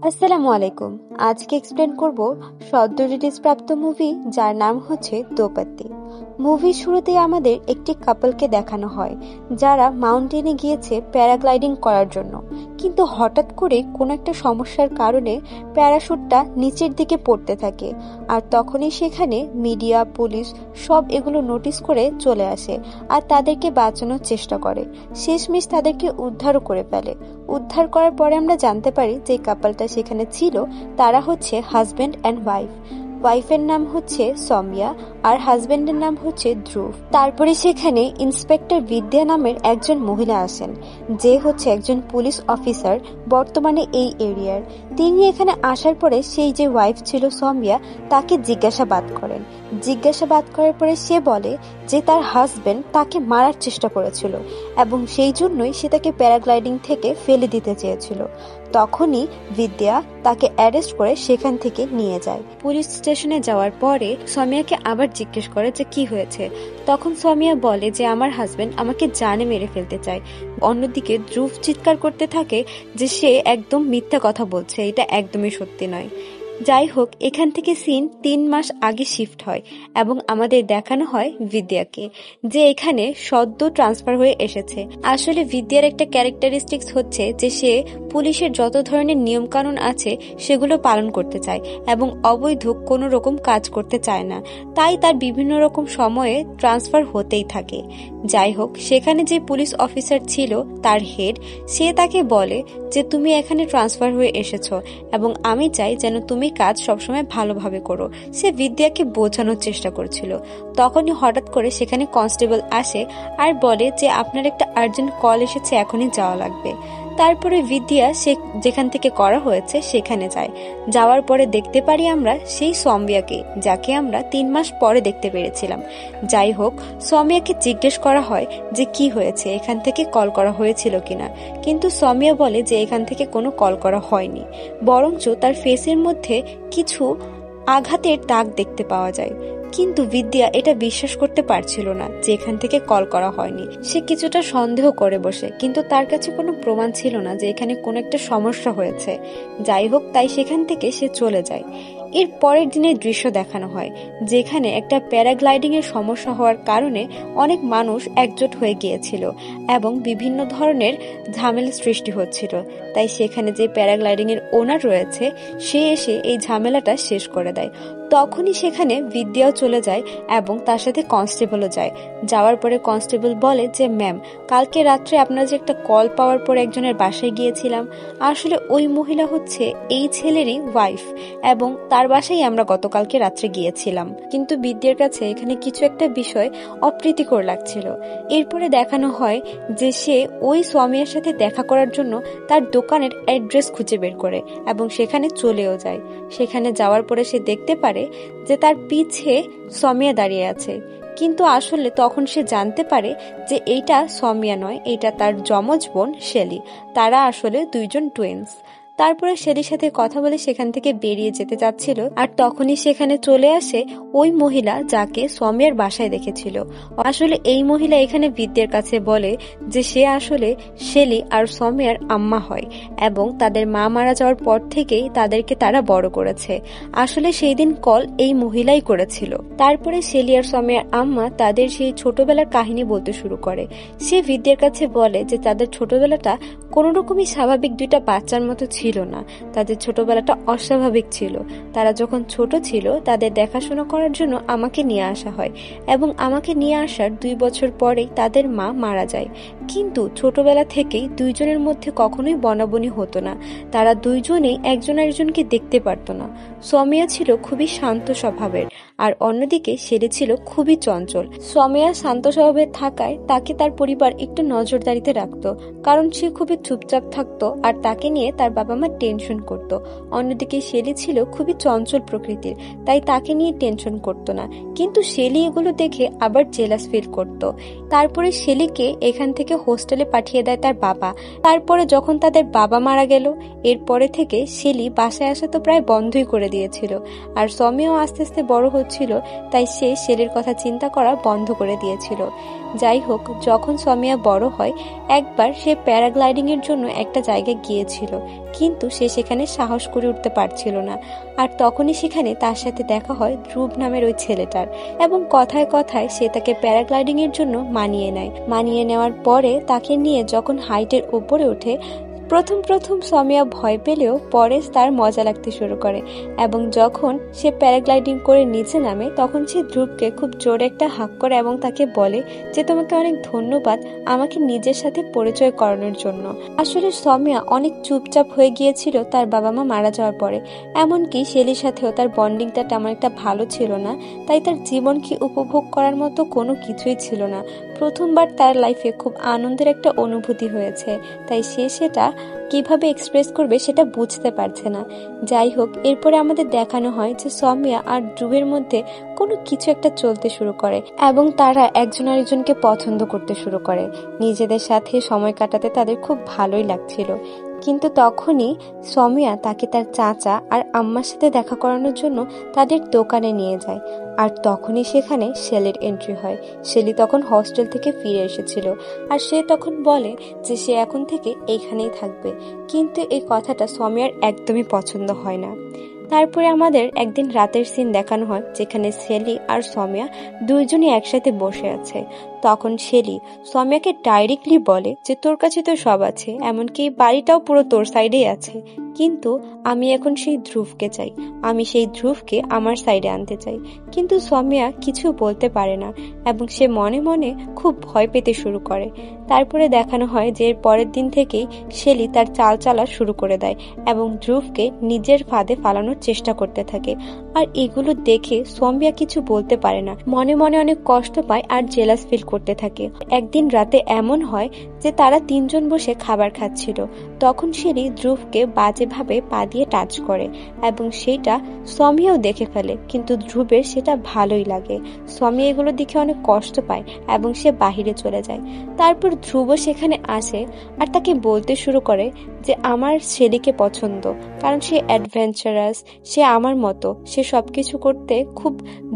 আসসালামু আলাইকুম। আজকে এক্সপ্লেন করব সদ্য রিলিজ প্রাপ্ত মুভি যার নাম হচ্ছে দো পাত্তি। মুভির শুরুতেই আমাদের একটি কাপলকে দেখানো হয় যারা মাউন্টেনে গিয়েছে প্যারাগ্লাইডিং করার জন্য, কিন্তু হঠাৎ করে কোনো একটা সমস্যার কারণে প্যারাশুটটা নিচের দিকে পড়তে থাকে। আর তখনই সেখানে মিডিয়া, পুলিশ সব এগুলো নোটিস করে চলে আসে আর তাদেরকে বাঁচানোর চেষ্টা করে। শেষমেশ তাদেরকে উদ্ধারও করে ফেলে। উদ্ধার করার পরে আমরা জানতে পারি যে কাপলটা সেখানে ছিল তারা হচ্ছে হাজব্যান্ড অ্যান্ড ওয়াইফ। ওয়াইফের নাম হচ্ছে সৌম্যা আর হাজব্যান্ডের নাম হচ্ছে ধ্রুব। তারপরে সেখানে ইন্সপেক্টর বিদ্যা নামের একজন মহিলা আসেন, যে হচ্ছে একজন পুলিশ অফিসার বর্তমানে এই এরিয়ার। তিনি এখানে আসার পরে সেই যে ওয়াইফ ছিল সৌম্যা তাকে জিজ্ঞাসাবাদ করেন। জিজ্ঞাসাবাদ করার পরে সে বলে যে তার হাজব্যান্ড তাকে মারার চেষ্টা করেছিল এবং সেই জন্যই সে তাকে প্যারাগ্লাইডিং থেকে ফেলে দিতে চেয়েছিল। তখনই বিদ্যা তাকে অ্যারেস্ট করে সেখান থেকে নিয়ে যায়। পুলিশ স্টেশনে যাওয়ার পরে সৌম্যাকে আবার জিজ্ঞেস করে যে কি হয়েছে। তখন সৌম্যা বলে যে আমার হাজবেন্ড আমাকে জানে মেরে ফেলতে চায়। অন্যদিকে ধ্রুব চিৎকার করতে থাকে যে সে একদম মিথ্যা কথা বলছে, এটা একদমই সত্যি নয়। যাই হোক, এখান থেকে সিন 3 মাস আগে শিফট হয় এবং আমাদের দেখানো হয় বিদ্যাকে, যে এখানে সদ্য ট্রান্সফার হয়ে এসেছে। আসলে বিদ্যার একটা ক্যারেক্টারিস্টিক্স হচ্ছে যে সে পুলিশের যত ধরনের নিয়ম কানুন আছে সেগুলো পালন করতে চায় এবং অবৈধ কোনো রকম কাজ করতে চায় না, তাই তার বিভিন্ন রকম সময়ে ট্রান্সফার হতেই থাকে। যাই হোক, সেখানে যে পুলিশ অফিসার ছিল তার হেড, সে তাকে বলে যে তুমি এখানে ট্রান্সফার হয়ে এসেছো এবং আমি চাই যেন তুমি কাজ সবসময় ভালোভাবে করো। সে বিদ্যাকে বোঝানোর চেষ্টা করছিল। তখনই হঠাৎ করে সেখানে কনস্টেবল আসে আর বলে যে আপনার একটা আর্জেন্ট কল এসেছে, এখনই যাওয়া লাগবে। তারপরে বিদ্যা সে যেখান থেকে করা হয়েছে সেখানে যায়। যাওয়ার পরে দেখতে পারি আমরা সেই সৌম্যাকে, যাকে আমরা 3 মাস পরে দেখতে পেরেছিলাম। যাই হোক, সৌম্যাকে জিজ্ঞেস করা হয় যে কি হয়েছে, এখান থেকে কল করা হয়েছিল কিনা, কিন্তু সৌম্যা বলে যে এখান থেকে কোনো কল করা হয়নি, বরঞ্চ তার ফেসের মধ্যে কিছু আঘাতের দাগ দেখতে পাওয়া যায়। কিন্তু বিদ্যা এটা বিশ্বাস করতে পারছিল না যে এখান থেকে কল করা হয়নি। সে কিছুটা সন্দেহ করে বসে, কিন্তু তার কাছে কোনো প্রমাণ ছিল না যে এখানে কোনো একটা সমস্যা হয়েছে। যাই হোক, তাই সেখান থেকে সে চলে যায়। এর পরের দিনের দৃশ্য দেখানো হয়, যেখানে একটা প্যারাগ্লাইডিং এর সমস্যা হওয়ার কারণে অনেক মানুষ একজোট হয়ে গিয়েছিল এবং বিভিন্ন ধরনের ঝামেলা সৃষ্টি হচ্ছিল। তাই সেখানে যে প্যারাগ্লাইডিং এর ওনার রয়েছে সে এসে এই ঝামেলাটা শেষ করে দেয়। তখনই সেখানে বিদ্যাও চলে যায় এবং তার সাথে কনস্টেবলও যায়। যাওয়ার পরে কনস্টেবল বলে যে ম্যাম, কালকে রাত্রে আপনার যে একটা কল পাওয়ার পর একজনের বাসায় গিয়েছিলাম, আসলে ওই মহিলা হচ্ছে এই ছেলেরই ওয়াইফ এবং তার বাসায় আমরা গতকালকে রাত্রে গিয়েছিলাম। কিন্তু বিদ্যার কাছে এখানে কিছু একটা বিষয় অপ্রীতিকর লাগছিল। এরপরে দেখানো হয় যে সে ওই স্বামীর সাথে দেখা করার জন্য তার দোকানের অ্যাড্রেস খুঁজে বের করে এবং সেখানে চলেও যায়। সেখানে যাওয়ার পরে সে দেখতে পারে যে তার পিছে সৌম্যা দাঁড়িয়ে আছে, কিন্তু আসলে তখন সে জানতে পারে যে এইটা সৌম্যা নয়, এইটা তার যমজ বোন শেলি। তারা আসলে দুইজন টুইন্স। তারপরে শেলির সাথে কথা বলে সেখান থেকে বেরিয়ে যেতে চাচ্ছিল, আর তখনই সেখানে চলে আসে ওই মহিলা যাকে সৌম্যার বাসায় দেখেছিল। আসলে এই মহিলা এখানে বিদ্যার কাছে বলে যে সে আসলে শেলি আর সৌম্যার আম্মা হয় এবং তাদের মা মারা যাওয়ার পর থেকেই তাদেরকে তারা বড় করেছে। আসলে সেই দিন কল এই মহিলাই করেছিল। তারপরে শেলি আর সৌম্যার আম্মা তাদের সেই ছোটবেলার কাহিনী বলতে শুরু করে। সে বিদ্যার কাছে বলে যে তাদের ছোটবেলাটা কোনো রকমই স্বাভাবিক দুইটা বাচ্চার মতো ছিল না, তাদের ছোটবেলাটা অস্বাভাবিক ছিল। তারা যখন ছোট ছিল তাদের দেখাশোনা করার জন্য আমাকে নিয়ে আসা হয় এবং আমাকে নিয়ে আসার 2 বছর পরেই তাদের মা মারা যায়। কিন্তু ছোটবেলা থেকেই দুইজনের মধ্যে কখনোই বনাবনি হতো না, তারা দুইজনেই একজন আরেকজনকে দেখতে পারতো না। সৌম্যা ছিল খুবই শান্ত স্বভাবের আর অন্যদিকে শেলি ছিল খুবই চঞ্চল। সৌম্যা শান্ত স্বভাবের থাকায় তাকে তার পরিবার একটু নজরদারিতে রাখতো, কারণ সে খুবই চুপচাপ থাকতো আর তাকে নিয়ে তার বাবা মা টেনশন করত। অন্যদিকে শেলি ছিল খুবই চঞ্চল প্রকৃতির, তাই তাকে নিয়ে টেনশন করতো না, কিন্তু শেলি এগুলো দেখে আবার জেলাস ফিল করত। তারপরে শেলিকে এখান থেকে হোস্টেলে পাঠিয়ে দেয় তার বাবা। তারপরে যখন তাদের বাবা মারা গেল, এরপরে থেকে শেলি বাসায় আসা তো প্রায় বন্ধই করে দিয়েছিল। আর সৌম্যাও আস্তে আস্তে বড় হচ্ছিল, তাই সে শেলির কথা চিন্তা করা বন্ধ করে দিয়েছিল। যাই হোক, যখন সৌম্যা বড় হয়, একবার সে প্যারাগ্লাইডিং এর জন্য একটা জায়গায় গিয়েছিল। কিন্তু সে সেখানে সাহস করে উঠতে পারছিল না। আর তখনই সেখানে তার সাথে দেখা হয় ধ্রুব নামের ওই ছেলেটার, এবং কথায় কথায় সে তাকে প্যারাগ্লাইডিং এর জন্য মানিয়ে নেওয়ার পরে তাকে নিয়ে যখন হাইটের উপরে ওঠে, প্রথম প্রথম সমিয়া ভয় পেলেও পরে তার মজা লাগতে শুরু করে। এবং যখন সে প্যারাগ্লাইডিং করে নিচে নামে তখন সে ধ্রুবকে খুব জোরে একটা হাক করে এবং তাকে বলে যে তোমাকে অনেক ধন্যবাদ আমাকে নিজের সাথে পরিচয় করানোর জন্য। আসলে সমিয়া অনেক চুপচাপ হয়ে গিয়েছিল তার বাবা মা মারা যাওয়ার পরে, এমনকি শেলির সাথেও তার বন্ডিংটা তেমন একটা ভালো ছিল না, তাই তার জীবনকে উপভোগ করার মতো কোনো কিছুই ছিল না। প্রথমবার তার লাইফে খুব আনন্দের একটা অনুভূতি হয়েছে, তাই সে সেটা কিভাবে এক্সপ্রেস করবে সেটা বুঝতে পারছে না। যাই হোক, এরপরে আমাদের দেখানো হয় যে সমিয়া আর ধ্রুবের মধ্যে কোনো কিছু একটা চলতে শুরু করে এবং তারা একজন আরেকজনকে পছন্দ করতে শুরু করে। নিজেদের সাথে সময় কাটাতে তাদের খুব ভালোই লাগছিল। কিন্তু তখনই সমিয়া তাকে তার চাচা আর আম্মার সাথে দেখা করানোর জন্য তাদের দোকানে নিয়ে যায়। আর তখনই সেখানে শেলির এন্ট্রি হয়। শেলি তখন হস্টেল থেকে ফিরে এসেছিল, আর সে তখন বলে যে সে এখন থেকে এইখানেই থাকবে। কিন্তু এই কথাটা সমিয়ার একদমই পছন্দ হয় না। তারপরে আমাদের একদিন রাতের সিন দেখানো হয় যেখানে শেলি আর সমিয়া দুইজনই একসাথে বসে আছে। তখন শেলি সমিয়াকে ডাইরেক্টলি বলে যে তোর কাছে তো সব আছে, এমনকি বাড়িটাও পুরো তোর সাইডেই আছে, কিন্তু আমি এখন সেই ধ্রুবকে চাই, আমি সেই ধ্রুবকে আমার সাইডে আনতে চাই। কিন্তু সমিয়া কিছু বলতে পারে না এবং সে মনে মনে খুব ভয় পেতে শুরু করে। তারপরে দেখানো হয় যে এর পরের দিন থেকেই শেলি তার চাল চালা শুরু করে দেয় এবং ধ্রুবকে নিজের ফাঁদে ফালানোর চেষ্টা করতে থাকে। আর এগুলো দেখে সমিয়া কিছু বলতে পারে না, মনে মনে অনেক কষ্ট পায় আর জেলাস ফিল করতে থাকে। একদিন রাতে এমন হয় যে তারা তিনজন বসে খাবার খাচ্ছিল, তখন শেলি ধ্রুবকে বাজেভাবে পা দিয়ে টাচ করে এবং সেটা সমিয়াও দেখে ফেলে, কিন্তু ধ্রুবের সেটা ভালোই লাগে। সমিয়া এগুলো দেখে অনেক কষ্ট পায় এবং সে বাহিরে চলে যায়। তারপর ধ্রুব সেখানে আসে আর তাকে বলতে শুরু করে যে আমার শেলিকে পছন্দ, কারণ সে অ্যাডভেঞ্চারাস, সে আমার মতো, সে সবকিছু করতে খুব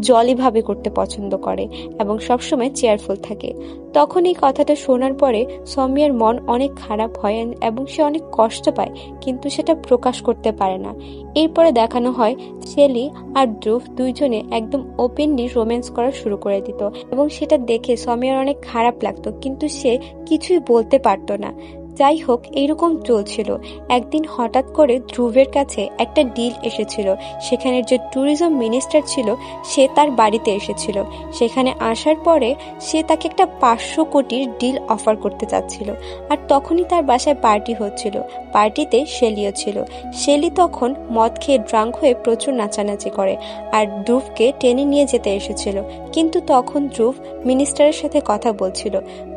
জলিভাবে করতে পছন্দ করে এবং সবসময় চেয়ারফুল থাকে। তখন এই কথাটা শোনার পরে সমিয়ার মন অনেক খারাপ হয় এবং সে অনেক কষ্ট পায়, কিন্তু সেটা প্রকাশ করতে পারে না। এরপরে দেখানো হয় শেলি আর ধ্রুব দুইজনে একদম ওপেনলি রোম্যান্স করা শুরু করে দিত এবং সেটা দেখে সমিয়ার অনেক খারাপ লাগতো, কিন্তু সে কিছুই বলতে পারতো না। যাই হোক, এইরকম চলছিল। একদিন হঠাৎ করে ধ্রুবের কাছে একটা ডিল এসেছিল। সেখানের যে ট্যুরিজম মিনিস্টার ছিল সে তার বাড়িতে এসেছিল। সেখানে আসার পরে সে তাকে একটা 500 কোটির ডিল অফার করতে চাচ্ছিল। আর তখনই তার বাসায় পার্টি হচ্ছিল, পার্টিতে শেলিও ছিল। শেলি তখন মদ খেয়ে ড্রাঙ্ক হয়ে প্রচুর নাচানাচি করে আর ধ্রুবকে টেনে নিয়ে যেতে এসেছিল, কিন্তু তখন ধ্রুব মিনিস্টারের সাথে কথা বলছিল।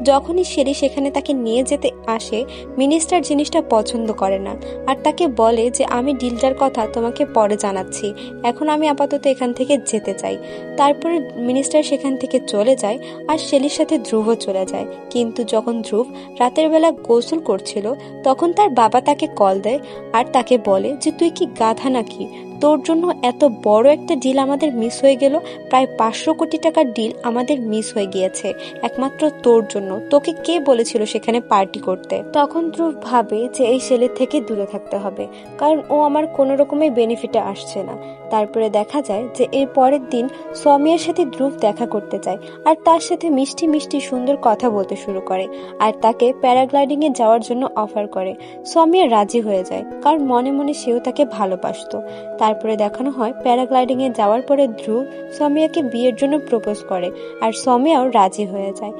যখনই শেলি সেখানে তাকে নিয়ে যেতে আসে, মিনিস্টার জিনিসটা পছন্দ করে না আর তাকে বলে যে আমি ডিলটার কথা তোমাকে পরে জানাচ্ছি, এখন আমি আপাতত এখান থেকে যেতে চাই। তারপরে মিনিস্টার সেখান থেকে চলে যায় আর শেলির সাথে ধ্রুব চলে যায়। কিন্তু যখন ধ্রুব রাতের বেলা গোসল করছিল তখন তার বাবা তাকে কল দেয় আর তাকে বলে যে তুই কি গাধা নাকি, তোর জন্য এত বড় একটা ডিল আমাদের মিস হয়ে গেল, প্রায় 500 কোটি টাকার ডিল আমাদের মিস হয়ে গিয়েছে একমাত্র তোর জন্য, তোকে কে বলেছিল সেখানে পার্টি করতে। তখন ধ্রুব ভাবে যে এই ছেলের থেকে দূরে থাকতে হবে, কারণ ও আমার কোনো রকমের বেনিফিটে আসছে না। তারপরে দেখা যায় যে এর পরের দিন সমিয়ার সাথে ধ্রুব দেখা করতে যায় আর তার সাথে মিষ্টি মিষ্টি সুন্দর কথা বলতে শুরু করে আর তাকে প্যারাগ্লাইডিং এ যাওয়ার জন্য অফার করে। সমিয়া রাজি হয়ে যায়, কারণ মনে মনে সেও তাকে ভালোবাসতো। তারপরে দেখানো হয় প্যারাগ্লাইডিং এ যাওয়ার পরে ধ্রুব সমিয়াকে বিয়ের জন্য প্রপোজ করে আর সমিয়াও রাজি হয়ে যায়।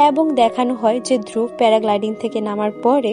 এবং দেখানো হয় যে ধ্রুব প্যারাগ্লাইডিং থেকে নামার পরে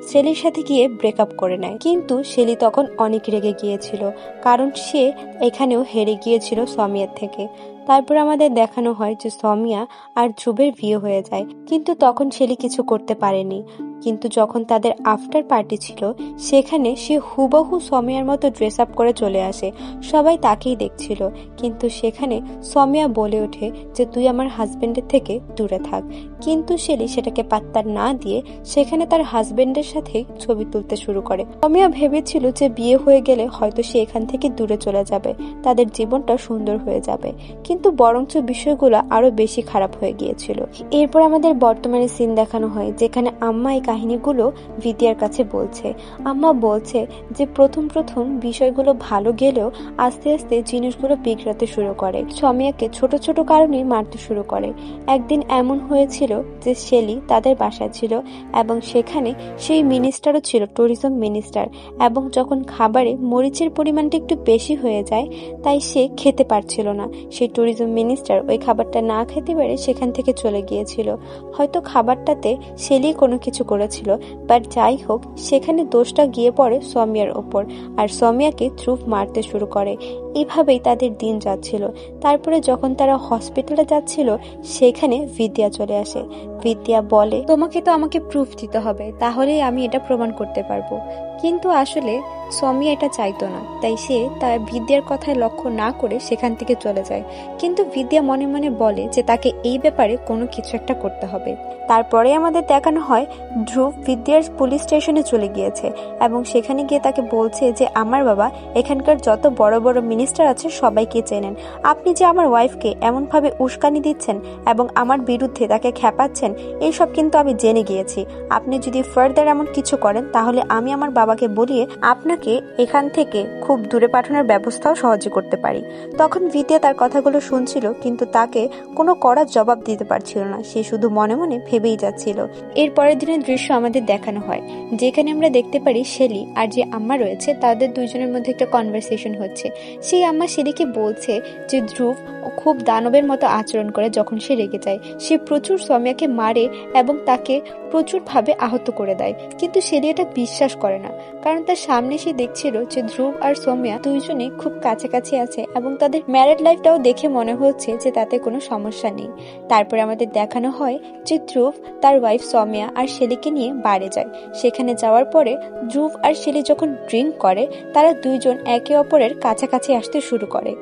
শেলির সাথে গিয়ে ব্রেকআপ করে নেয়, কিন্তু শেলি তখন অনেক রেগে গিয়েছিল, কারণ সে এখানেও হেরে গিয়েছিল সমিয়ার থেকে। তারপর আমাদের দেখানো হয় যে সমিয়া আর ধ্রুবের বিয়ে হয়ে যায়, কিন্তু তখন শেলি কিছু করতে পারেনি। কিন্তু যখন তাদের আফটার পার্টি ছিল সেখানে সে হুবহু সমিয়ার মতো ড্রেস আপ করে চলে আসে, সবাই তাকেই দেখছিল। কিন্তু সেখানে সমিয়া বলে ওঠে যে তুই আমার হাজবেন্ডের থেকে দূরে থাক, কিন্তু শেলি সেটাকে পাত্তা না দিয়ে সেখানে তার হাজবেন্ডের সৌমিয়ার সাথে ছবি তুলতে শুরু করে। সৌমিয়া ভেবেছিল যে বিয়ে হয়ে গেলে হয়তো সে এখান থেকে দূরে চলে যাবে, তাদের জীবনটা সুন্দর হয়ে যাবে, কিন্তু বরঞ্চ বিষয়গুলো আরো বেশি খারাপ হয়ে গিয়েছিল। এরপর আমাদের বর্তমানে সিন দেখানো হয় যেখানে আম্মা এই কাহিনীগুলো বিদ্যার কাছে বলছে। আম্মা বলছে যে প্রথম প্রথম বিষয়গুলো ভালো গেলেও আস্তে আস্তে জিনিসগুলো বিগড়াতে শুরু করে। সৌমিয়াকে ছোট ছোট কারণেই মারতে শুরু করে। একদিন এমন হয়েছিল যে শেলি তাদের বাসায় ছিল এবং সেখানে সেই মিনিস্টারও ছিল, ট্যুরিজম মিনিস্টার, এবং যখন খাবারে মরিচের পরিমাণটা একটু বেশি হয়ে যায় তাই সে খেতে পারছিল না। সেই ট্যুরিজম মিনিস্টার ওই খাবারটা না খেতে পেরে সেখান থেকে চলে গিয়েছিল। হয়তো খাবারটাতে শেলি কোনো কিছু করেছিল, বাট যাই হোক সেখানে দোষটা গিয়ে পড়ে সৌমিয়ার ওপর, আর সৌমিয়াকে ধ্রুব মারতে শুরু করে। এভাবেই তাদের দিন যাচ্ছিল। তারপরে যখন তারা হসপিটালে যাচ্ছিল সেখানে বিদ্যা চলে আসে। বিদ্যা বলে, তোমাকে তো আমাকে প্রুফ দিতে হবে, তাহলেই আমি এটা প্রমাণ করতে পারবো। কিন্তু আসলে সৌমিয়া এটা চাইতো না, তাই সে তার বিদ্যার কথায় লক্ষ্য না করে সেখান থেকে চলে যায়। কিন্তু বিদ্যা মনে মনে বলে যে তাকে এই ব্যাপারে কোনো কিছু একটা করতে হবে। তারপরে আমাদের দেখানো হয় ধ্রুব বিদ্যার পুলিশ স্টেশনে চলে গিয়েছে এবং সেখানে গিয়ে তাকে বলছে যে আমার বাবা এখানকার যত বড় বড় মিনিস্টার আছে সবাইকে চেনেন। আপনি যে আমার ওয়াইফকে এমনভাবে উস্কানি দিচ্ছেন এবং আমার বিরুদ্ধে তাকে খেপাচ্ছেন, এইসব কিন্তু আমি জেনে গিয়েছি। আপনি যদি ফার্দার এমন কিছু করেন তাহলে আমি আমার বাবাকে বলিয়ে আপনাকে এখান থেকে খুব দূরে পাঠানোর ব্যবস্থাও সহজে করতে পারি। তখন বিদ্যা তার কথাগুলো শুনছিল কিন্তু তাকে কোনো কড়া জবাব দিতে পারছিল না। সে শুধু মনে মনে ভেবেই যাচ্ছিল। এর পরের দিনের দৃশ্য আমাদের দেখানো হয় যেখানে আমরা দেখতে পারি শেলি আর যে আম্মা রয়েছে তাদের দুইজনের মধ্যে একটা কনভারসেশন হচ্ছে। সেই আম্মা শেলিকে বলছে যে ধ্রুব খুব দানবের মতো আচরণ করে যখন সে রেগে যায়। সে প্রচুর সৌমিয়াকে মারে এবং তাকে প্রচুর ভাবে আহত করে দেয়, কিন্তু শেলি এটা বিশ্বাস করে না, কারণ তার সামনে সে দেখছিল যে ধ্রুব আর সৌমিয়া দুইজনে খুব কাছাকাছি আছে এবং তাদের ম্যারিড লাইফটাও দেখে মনে হচ্ছে যে তাতে কোনো সমস্যা নেই। তারপরে আমাদের দেখানো হয় যে ধ্রুব তার ওয়াইফ সৌমিয়া আর শেলিকে নিয়ে বাইরে যায়। সেখানে যাওয়ার পরে ধ্রুব আর শেলি যখন ড্রিঙ্ক করে তারা দুইজন একে অপরের কাছাকাছি আসতে শুরু করে।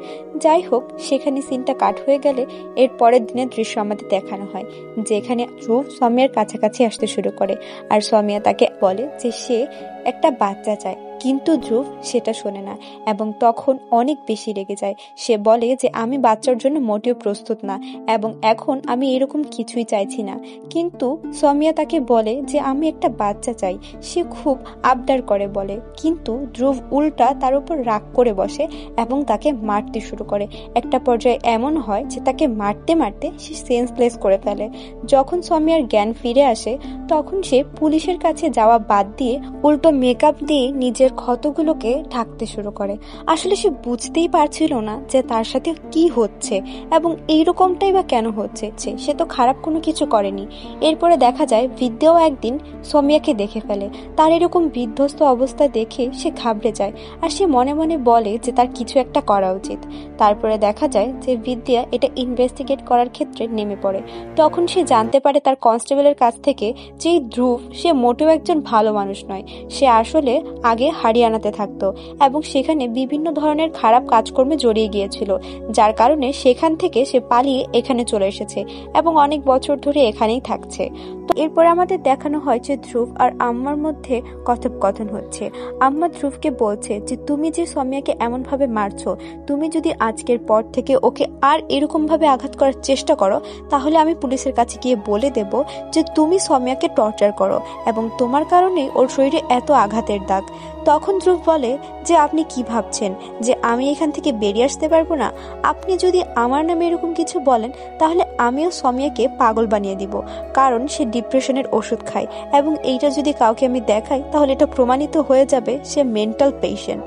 যাই হোক সেখানে সিনটা কাট হয়ে গেলে এর পরের দিনের দৃশ্য আমাদের দেখানো হয় যেখানে ধ্রুব সৌমিয়ার কাছাকাছি আসতে শুরু করে আর সৌমিয়া তাকে বলে যে সে একটা বাচ্চা চায়, কিন্তু ধ্রুব সেটা শোনে না এবং তখন অনেক বেশি রেগে যায়। সে বলে যে আমি বাচ্চার জন্য মোটেও প্রস্তুত না এবং এখন আমি এরকম কিছুই চাইছি না। কিন্তু সৌমিয়া তাকে বলে যে আমি একটা বাচ্চা চাই। সে খুব আবদার করে বলে, কিন্তু ধ্রুব উল্টা তার উপর রাগ করে বসে এবং তাকে মারতে শুরু করে। একটা পর্যায়ে এমন হয় যে তাকে মারতে মারতে সে সেন্সলেস করে ফেলে। যখন সৌমিয়ার জ্ঞান ফিরে আসে তখন সে পুলিশের কাছে যাওয়া বাদ দিয়ে উল্টো মেকআপ দিয়ে নিজের ক্ষতগুলোকে ঢাকতে শুরু করে। আসলে সে বুঝতেই পারছিল না যে তার সাথে কি হচ্ছে এবং এইরকমটাই বা কেন হচ্ছে। সে তো খারাপ কোনো কিছু করেনি। এরপরে দেখা যায় বিদ্যাও একদিন সৌমিয়াকে দেখে ফেলে। তার এরকম বিধ্বস্ত অবস্থা দেখে সে ঘাবড়ে যায় আর সে মনে মনে বলে যে তার কিছু একটা করা উচিত। তারপরে দেখা যায় যে বিদ্যা এটা ইনভেস্টিগেট করার ক্ষেত্রে নেমে পড়ে। তখন সে জানতে পারে তার কনস্টেবলের কাছ থেকে যে ধ্রুব সে মোটেও একজন ভালো মানুষ নয়। সে আসলে আগে হরিয়ানাতে থাকতো এবং সেখানে বিভিন্ন ধরনের খারাপ কাজকর্মে জড়িয়ে গিয়েছিল, যার কারণে সেখান থেকে সে পালিয়ে এখানে চলে এসেছে এবং অনেক বছর ধরে এখানেই থাকছে। তো এরপর আমাদের দেখানো হয় যে ধ্রুব আর আম্মার মধ্যে কথোপকথন হচ্ছে। আম্মা ধ্রুবকে বলছে যে তুমি যে সৌমিয়াকে এমন ভাবে মারছো, তুমি যদি আজকের পর থেকে ওকে আর এরকম ভাবে আঘাত করার চেষ্টা করো তাহলে আমি পুলিশের কাছে গিয়ে বলে দেব যে তুমি সৌমিয়াকে টর্চার করো এবং তোমার কারণে ওর শরীরে এত আঘাতের দাগ। তখন ধ্রুব বলে যে আপনি কি ভাবছেন যে আমি এখান থেকে বেরিয়ে আসতে পারবো না? আপনি যদি আমার নামে এরকম কিছু বলেন তাহলে আমিও সৌমিয়াকে পাগল বানিয়ে দিব, কারণ সে ডিপ্রেশনের ওষুধ খায় এবং এইটা যদি কাউকে আমি দেখাই তাহলে এটা প্রমাণিত হয়ে যাবে সে মেন্টাল পেশেন্ট।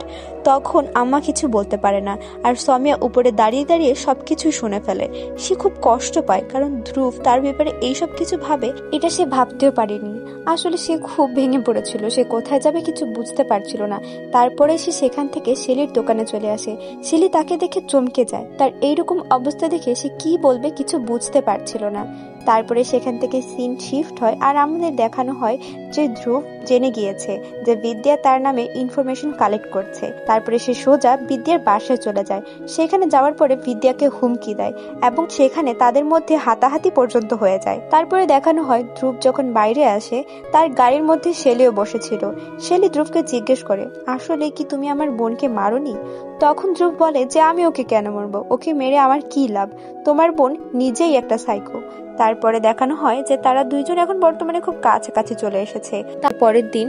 তখন আম্মা কিছু বলতে পারে না আর সৌমিয়া উপরে দাঁড়িয়ে দাঁড়িয়ে সবকিছুই শুনে ফেলে। সে খুব কষ্ট পায় কারণ ধ্রুব তার ব্যাপারে এইসব কিছু ভাবে, এটা সে ভাবতেও পারেনি। আসলে সে খুব ভেঙে পড়েছিল, সে কোথায় যাবে কিছু বুঝতে পারছিল না। তারপরে সে সেখান থেকে শেলির দোকানে চলে আসে। শেলি তাকে দেখে চমকে যায়। তার এইরকম অবস্থা দেখে সে কি বলবে কিছু বুঝতে পারছিল না। তারপরে সেখান থেকে সিন শিফট হয় আর আমাদের দেখানো হয় যে ধ্রুব জেনে গিয়েছে যে বিদ্যা তার নামে ইনফরমেশন কালেক্ট করছে। তারপরে সে সোজা বিদ্যার বাসায় চলে যায়। সেখানে যাওয়ার পরে বিদ্যাকে হুমকি দেয় এবং সেখানে তাদের মধ্যে হাতাহাতি পর্যন্ত হয়ে যায়। তারপরে দেখানো হয় ধ্রুব যখন বাইরে আসে তার গাড়ির মধ্যে শেলিও বসেছিল। শেলি ধ্রুবকে জিজ্ঞেস করে, আসলে কি তুমি আমার বোনকে মারোনি? তখন ধ্রুব বলে যে আমি ওকে কেন মারবো, ওকে মেরে আমার কি লাভ, তোমার বোন নিজেই একটা সাইকো। তারপরে দেখানো হয় যে তারা দুইজন এখন বর্তমানে খুব কাছাকাছি চলে এসেছে। তারপরের দিন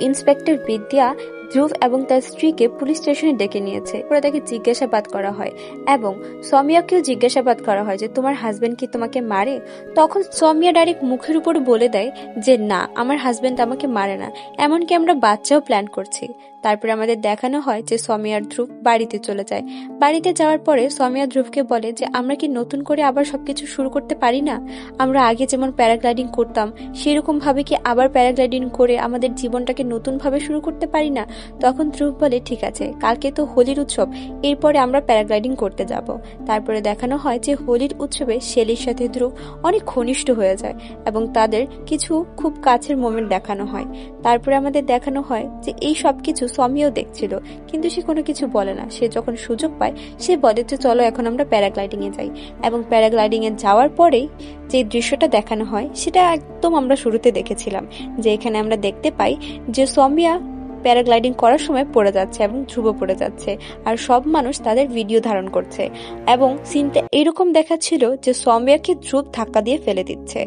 ইন্সপেক্টর বিদ্যা ধ্রুব এবং তার স্ত্রীকে পুলিশ স্টেশনে ডেকে নিয়েছে। পরে তাকে জিজ্ঞাসাবাদ করা হয় এবং সৌমিয়াকেও জিজ্ঞাসাবাদ করা হয় যে তোমার হাজবেন্ড কি তোমাকে মারে? তখন সৌমিয়া ডাইরেক্ট মুখের উপর বলে দেয় যে না, আমার হাজবেন্ড আমাকে মারে না, এমনকি আমরা বাচ্চাও প্ল্যান করছি। তারপরে আমাদের দেখানো হয় যে সৌমিয়া আর ধ্রুব বাড়িতে চলে যায়। বাড়িতে যাওয়ার পরে সৌমিয়া ধ্রুবকে বলে যে আমরা কি নতুন করে আবার সবকিছু শুরু করতে পারি না? আমরা আগে যেমন প্যারাগ্লাইডিং করতাম সেরকম ভাবে কি আবার প্যারাগ্লাইডিং করে আমাদের জীবনটাকে নতুন ভাবে শুরু করতে পারি না? তখন ধ্রুব বলে ঠিক আছে, কালকে তো হোলির উৎসব, এরপরে আমরা প্যারাগ্লাইডিং করতে যাব। তারপরে দেখানো হয় যে হোলির উৎসবে শেলির সাথে ধ্রুব অনেক ঘনিষ্ঠ হয়ে যায় এবং তাদের কিছু খুব কাছের মোমেন্ট দেখানো হয়। তারপরে আমাদের দেখানো হয় যে এই সবকিছু সৌমিয়াও দেখছিল, কিন্তু সে কোনো কিছু বলে না। সে যখন সুযোগ পায় সে বলে যে চলো এখন আমরা প্যারাগ্লাইডিং এ যাই। এবং প্যারাগ্লাইডিং এ যাওয়ার পরেই যে দৃশ্যটা দেখানো হয় সেটা একদম আমরা শুরুতে দেখেছিলাম, যে এখানে আমরা দেখতে পাই যে সৌমিয়া প্যারাগ্লাইডিং করার সময় পড়ে যাচ্ছে এবং ধ্রুব পড়ে যাচ্ছে আর সব মানুষ তাদের ভিডিও ধারণ করছে এবং সিনটা এরকম দেখাচ্ছিল যে সৌমিয়াকে ধ্রুব ধাক্কা দিয়ে ফেলে দিচ্ছে।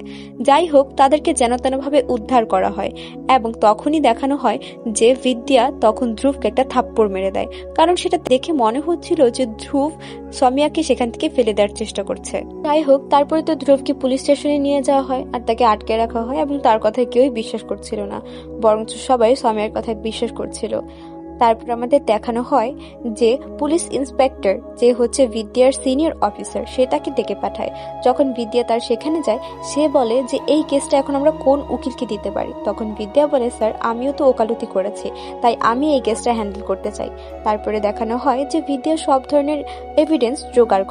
যাই হোক, তাদেরকে যেন তেনভাবে উদ্ধার করা হয় এবং তখনই দেখানো হয় যে বিদ্যা তখন ধ্রুবকে একটা থাপ্পড় মেরে দেয়, কারণ সেটা দেখে মনে হচ্ছিল যে ধ্রুব সৌমিয়াকে সেখান থেকে ফেলে দেওয়ার চেষ্টা করছে। যাই হোক, তারপরে তো ধ্রুবকে পুলিশ স্টেশনে নিয়ে যাওয়া হয় আর তাকে আটকে রাখা হয় এবং তার কথায় কেউই বিশ্বাস করছিল না, বরঞ্চ সবাই সৌমিয়ার কথায় বিশ্বাস করছিল। তারপর আমাদের দেখানো হয় যে পুলিশ ইন্সপেক্টর, যে হচ্ছে বিদ্যার সিনিয়র অফিসার, সে তাকে ডেকে পাঠায়। যখন বিদ্যা তার সেখানে যায় সে বলে যে এই কেসটা এখন আমরা কোন উকিলকে দিতে পারি? তখন বিদ্যা বলে, স্যার আমিও তো ওকালতি করেছি, তাই আমি এই কেসটা হ্যান্ডেল করতে চাই। তারপরে দেখানো হয় যে বিদ্যা সব ধরনের এভিডেন্স জোগাড়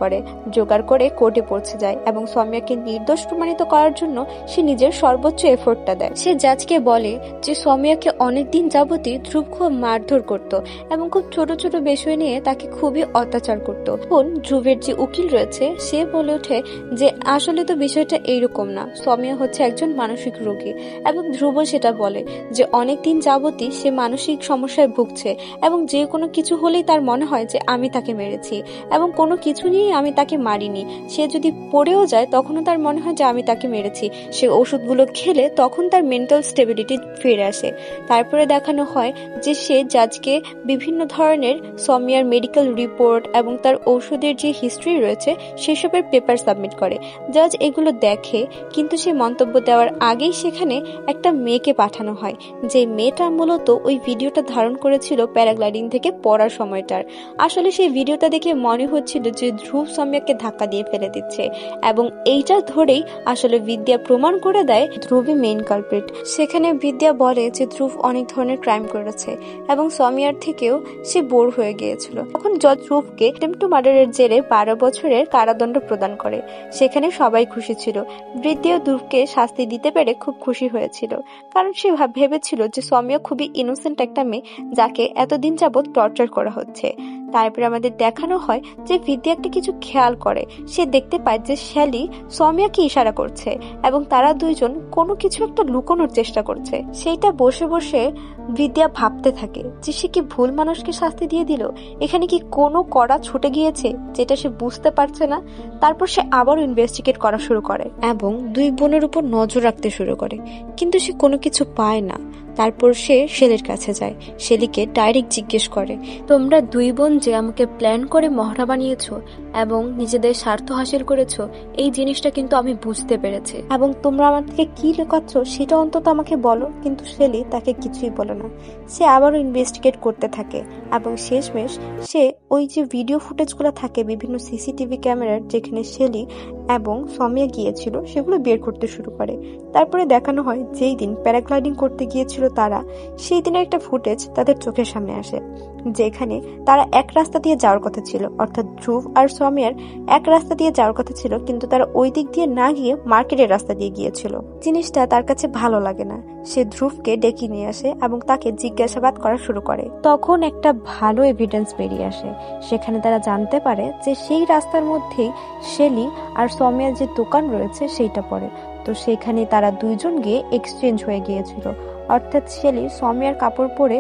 করে কোর্টে পৌঁছে যায় এবং সৌমিয়াকে নির্দোষ প্রমাণিত করার জন্য সে নিজের সর্বোচ্চ এফোর্টটা দেয়। সে জাজকে বলে যে সৌমিয়াকে অনেকদিন যাবতই ধ্রুব খুব মারধর করত এবং খুব ছোট ছোট বিষয় নিয়ে তাকে খুবই অত্যাচার করত। এখন ধ্রুবের যে উকিল রয়েছে সে বলে ওঠে যে আসলে তো বিষয়টা এইরকম না, সৌমিয়া হচ্ছে একজন মানসিক রোগী। এবং ধ্রুব সেটা বলে যে অনেকদিন যাবতই সে মানসিক সমস্যায় ভুগছে এবং যে কোনো কিছু হলেই তার মনে হয় যে আমি তাকে মেরেছি এবং কোনো কিছু নিয়েই আমি তাকে মারিনি। সে যদি পড়েও যায় তখনও তার মনে হয় যে আমি তাকে মেরেছি। সে ওষুধগুলো খেলে তখন তার মেন্টাল স্টেবিলিটি ফিরে আসে। তারপরে দেখানো হয় যে সে জাজকে বিভিন্ন ধরনের সৌমিয়ার মেডিকেল রিপোর্ট এবং তার ঔষধের যে হিস্ট্রি রয়েছে সেসবের পেপার সাবমিট করে। জাজ এগুলো দেখে, কিন্তু সে মন্তব্য দেওয়ার আগেই সেখানে একটা মেয়েকে পাঠানো হয়, যে মেয়েটা মূলত ওই ভিডিওটা ধারণ করেছিল প্যারাগ্লাইডিং থেকে পড়ার সময়টার। আসলে সেই ভিডিওটা দেখে মনে হচ্ছিল যে ধ্রুব সৌমিয়াকে ধাক্কা দিয়ে ফেলে দিচ্ছে এবং এইটা ধরেই আসলে বিদ্যা প্রমাণ করে দেয় ধ্রুবই মেইন কালপ্রিট। সেখানে বিদ্যা বলে যে ধ্রুব অনেক ধরনের ক্রাইম করেছে এবং সৌমিয়ার থেকেও সে বোর হয়ে গিয়েছিল। তখন জজ ধ্রুবকে অ্যাটেম্পট টু মার্ডারের জেরে 12 বছরের কারাদণ্ড প্রদান করে। সেখানে সবাই খুশি ছিল। বিদ্যা ধ্রুবকে শাস্তি দিতে পেরে খুব খুশি হয়েছিল, কারণ সে ভেবেছিল যে সৌমিয়া খুবই ইনোসেন্ট একটা মেয়ে যাকে এতদিন যাবৎ টর্চার করা হচ্ছে। তারপরে আমাদের দেখানো হয় যে বিদ্যা একটা কিছু খেয়াল করে। সে দেখতে পায় যে শ্যালি সৌমিয়াকে ইশারা করছে এবং তারা দুইজন কোনো কিছু একটা লুকোনোর চেষ্টা করছে। সেইটা বসে বসে বিদ্যা ভাবতে থাকে যে সে কি ভুল মানুষকে শাস্তি দিয়ে দিল, এখানে কি কোনো কড়া ছুটে গিয়েছে যেটা সে বুঝতে পারছে না। তারপর সে আবারও ইনভেস্টিগেট করা শুরু করে এবং দুই বোনের উপর নজর রাখতে শুরু করে, কিন্তু সে কোনো কিছু পায় না। তারপর সে শেলির কাছে যায়, শেলিকে ডাইরেক্ট জিজ্ঞেস করে, তোমরা দুই বোন যে আমাকে প্ল্যান করে মহড়া বানিয়েছো এবং নিজেদের স্বার্থ হাসিল করেছো, এই জিনিসটা কিন্তু আমি বুঝতে পেরেছি এবং তোমরা আমার থেকে কি লুকাচ্ছ সেটা অন্তত আমাকে বলো। কিন্তু শেলি তাকে কিছুই বলে না। সে আবারও ইনভেস্টিগেট করতে থাকে এবং শেষমেশ সে ওই যে ভিডিও ফুটেজগুলো থাকে বিভিন্ন সিসিটিভি ক্যামেরার, যেখানে শেলি এবং সৌমিয়া গিয়েছিল সেগুলো বের করতে শুরু করে। তারপরে দেখানো হয় যেই দিন প্যারাগ্লাইডিং করতে গিয়েছিল তারা, সেই দিনের একটা ফুটেজ তাদের চোখের সামনে আসে, যেখানে তারা এক রাস্তা দিয়ে যাওয়ার কথা ছিল, অর্থাৎ ধ্রুব আর সৌমিয়ার এক রাস্তা দিয়ে যাওয়ার কথা ছিল, কিন্তু তারা ওই দিক দিয়ে না গিয়ে মার্কেটের রাস্তা দিয়ে গিয়েছিল। জিনিসটা তার কাছে ভালো লাগে না। সে ধ্রুবকে ডেকে নিয়ে আসে এবং তাকে জিজ্ঞাসাবাদ করা শুরু করে। তখন একটা ভালো এভিডেন্স বেরিয়ে আসে। সেখানে তারা জানতে পারে যে সেই রাস্তার মধ্যেই শেলি আর সৌমিয়ার যে দোকান রয়েছে সেইটা পড়ে। তো সেখানে তারা দুইজন গিয়ে এক্সচেঞ্জ হয়ে গিয়েছিল, অর্থাৎ শেলি সৌমিয়ার কাপড় পরে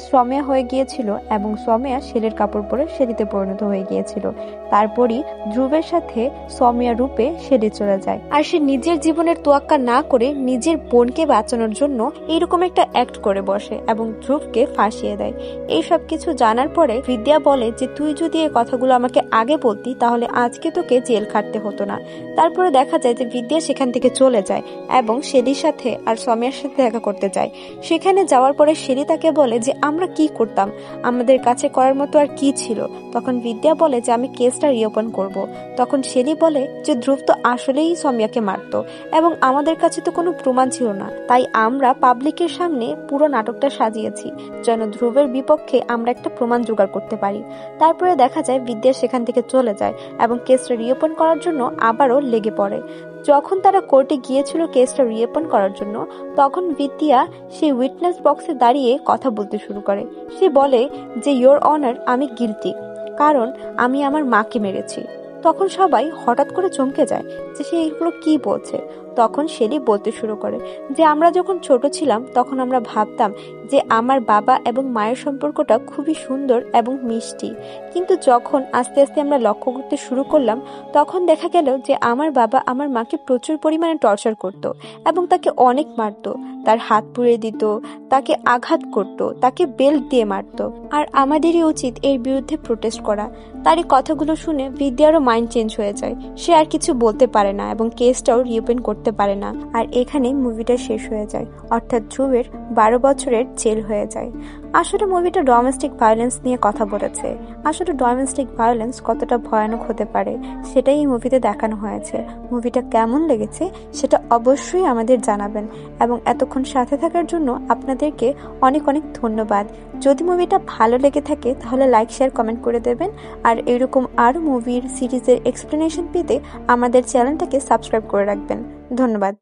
সৌমিয়া হয়ে গিয়েছিল এবং সৌমিয়া শেলির কাপড় পরে শেলিতে পরিণত হয়ে গিয়েছিল। তারপরই ধ্রুবের সাথে সৌমিয়া রূপে শেলি চলে যায়, আর সে নিজের জীবনের তোয়াক্কা না করে নিজের বোনকে বাঁচানোর জন্য এইরকম একটা অ্যাক্ট করে বসে এবং ধ্রুবকে ফাঁসিয়ে দেয়। এই সব কিছু জানার পরে বিদ্যা বলে যে তুই যদি এই কথাগুলো আমাকে আগে বলতি তাহলে আজকে তোকে জেল খাটতে হতো না। তারপরে দেখা যায় যে বিদ্যা সেখান থেকে চলে যায় এবং শেলির সাথে আর সৌমিয়ার সাথে দেখা করতে যায়। সেখানে যাওয়ার পরে শেলি তাকে বলে যে আমরা কি করতাম, আমাদের কাছে করার মতো আর কি ছিল। তখন বিদ্যা বলে যে আমি কেসটা রিওপেন করব। তখন শেলি বলে যে ধ্রুব তো আসলেই সৌমিয়াকে মারত এবং আমাদের কাছে তো কোনো প্রমাণ ছিল না, তাই আমরা পাবলিকের সামনে পুরো নাটকটা সাজিয়েছি যেন ধ্রুবের বিপক্ষে আমরা একটা প্রমাণ জোগাড় করতে পারি। তারপরে দেখা যায় বিদ্যা সেখান থেকে চলে যায় এবং কেসটা রিওপেন করার জন্য আবারও লেগে পড়ে। যখন তারা কোর্টে গিয়েছিল কেসটা রিওপেন করার জন্য, তখন বিদ্যা সেই উইটনেস বক্সে দাঁড়িয়ে কথা বলতে শুরু করে। সে বলে যে ইয়োর অনার, আমি গিলটি, কারণ আমি আমার মাকে মেরেছি। তখন সবাই হঠাৎ করে চমকে যায় যে সে এগুলো কি বলছে। তখন শেলি বলতে শুরু করে যে আমরা যখন ছোট ছিলাম তখন আমরা ভাবতাম যে আমার বাবা এবং মায়ের সম্পর্কটা খুবই সুন্দর এবং মিষ্টি, কিন্তু যখন আস্তে আস্তে আমরা লক্ষ্য করতে শুরু করলাম তখন দেখা গেল যে আমার বাবা আমার মাকে প্রচুর পরিমাণে টর্চার করত এবং তাকে অনেক মারত, তার হাত পুড়িয়ে দিত, তাকে আঘাত করত, তাকে বেল্ট দিয়ে মারত, আর আমাদেরই উচিত এর বিরুদ্ধে প্রোটেস্ট করা। তার এই কথাগুলো শুনে বিদ্যারও মাইন্ড চেঞ্জ হয়ে যায়। সে আর কিছু বলতে পারে না এবং কেসটাও রিওপেন করতে পারে না। আর এখানে মুভিটা শেষ হয়ে যায়, অর্থাৎ ধ্রুবের 12 বছরের জেল হয়ে যায়। আসলে মুভিটা ডোমেস্টিক ভায়োলেন্স নিয়ে কথা বলেছে। আসলে ডোমেস্টিক ভায়োলেন্স কতটা ভয়ানক হতে পারে সেটাই এই মুভিতে দেখানো হয়েছে। মুভিটা কেমন লেগেছে সেটা অবশ্যই আমাদের জানাবেন এবং এতক্ষণ সাথে থাকার জন্য আপনাদেরকে অনেক অনেক ধন্যবাদ। যদি মুভিটা ভালো লেগে থাকে তাহলে লাইক, শেয়ার, কমেন্ট করে দেবেন। আর এরকম আরও মুভির সিরিজের এক্সপ্লেনেশন পেতে আমাদের চ্যানেলটাকে সাবস্ক্রাইব করে রাখবেন। ধন্যবাদ।